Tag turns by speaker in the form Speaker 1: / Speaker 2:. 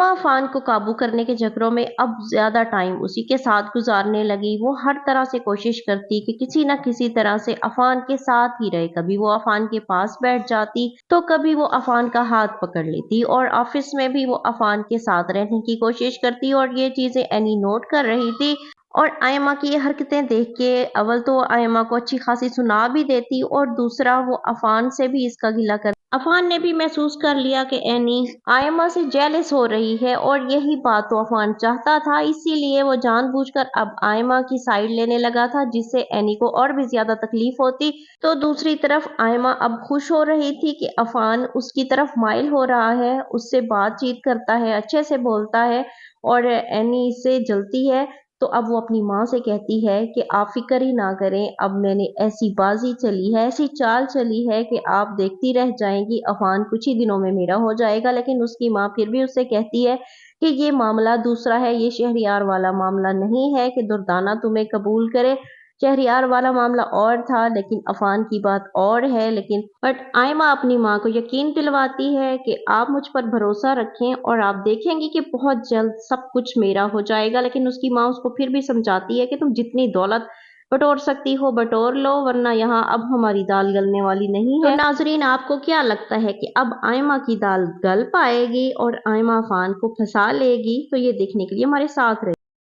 Speaker 1: आयमा अफान को काबू करने के चक्करों में अब ज्यादा टाइम उसी के साथ गुजारने लगी। वो हर तरह से कोशिश करती कि किसी न किसी तरह से अफान के साथ ही रहे। कभी वो अफान के पास बैठ जाती तो कभी वो अफान का हाथ पकड़ लेती, और ऑफिस में भी वो अफान के साथ रहने की कोशिश करती। और ये चीजें एनी नोट कर रही थी, और आयमा की ये हरकतें देख के अव्वल तो आयमा को अच्छी खासी सुना भी देती, और दूसरा वो अफान से भी इसका गिला कर। अफान ने भी महसूस कर लिया कि एनी आयमा से जेलस हो रही है, और यही बात तो अफान चाहता था, इसीलिए वो जानबूझकर अब आयमा की साइड लेने लगा था, जिससे एनी को और भी ज्यादा तकलीफ होती। तो दूसरी तरफ आयमा अब खुश हो रही थी कि अफान उसकी तरफ माइल हो रहा है, उससे बातचीत करता है, अच्छे से बोलता है, और एनी इससे जलती है। तो अब वो अपनी माँ से कहती है कि आप फिक्र ही ना करें, अब मैंने ऐसी बाजी चली है, ऐसी चाल चली है कि आप देखती रह जाएंगी, अफान कुछ ही दिनों में मेरा हो जाएगा। लेकिन उसकी माँ फिर भी उससे कहती है कि ये मामला दूसरा है, ये शहरियार वाला मामला नहीं है कि दुर्दाना तुम्हें कबूल करे। शहरियार वाला मामला और था, लेकिन अफान की बात और है। लेकिन बट आयमा अपनी माँ को यकीन दिलवाती है कि आप मुझ पर भरोसा रखें और आप देखेंगी कि बहुत जल्द सब कुछ मेरा हो जाएगा। लेकिन उसकी माँ उसको फिर भी समझाती है कि तुम जितनी दौलत बटोर सकती हो बटोर लो, वरना यहाँ अब हमारी दाल गलने वाली नहीं है। तो नाजरीन, आपको क्या लगता है कि अब आयमा की दाल गल पाएगी और आयमा अफान को फंसा लेगी? तो ये देखने के लिए हमारे साथ रहे।